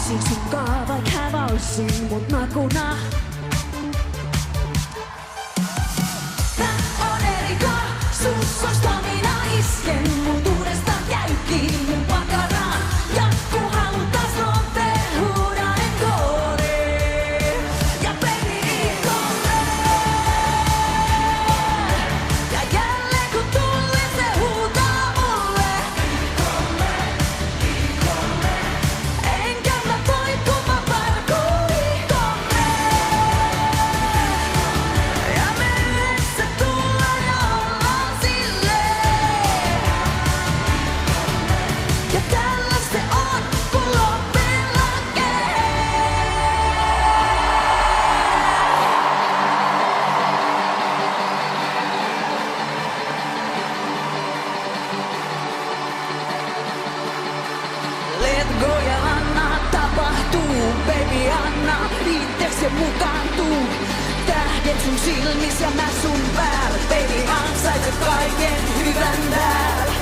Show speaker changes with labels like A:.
A: Tanssin sunkaan vaikka valssin mut makuna. Tää on erikoisuus, on stamina isken mut uudestaan käykin mun pakaraan. Ja kun halutas nope, huudan encore. Ja baby ikolle. Ja jälleen kun tullin se huutaa mulle. Enkä mä voi kun mä parkuun ikolle. Ja me yhdessä tullaan ja ollaan silleen. Ja tällä se on kun loppujen lakee. Let go ja anna tapahtuu, baby anna itses ja mukaantuu. Tähdet sun silmis ja mä sun päällä, baby ansaitset kaiken hyvän täällä.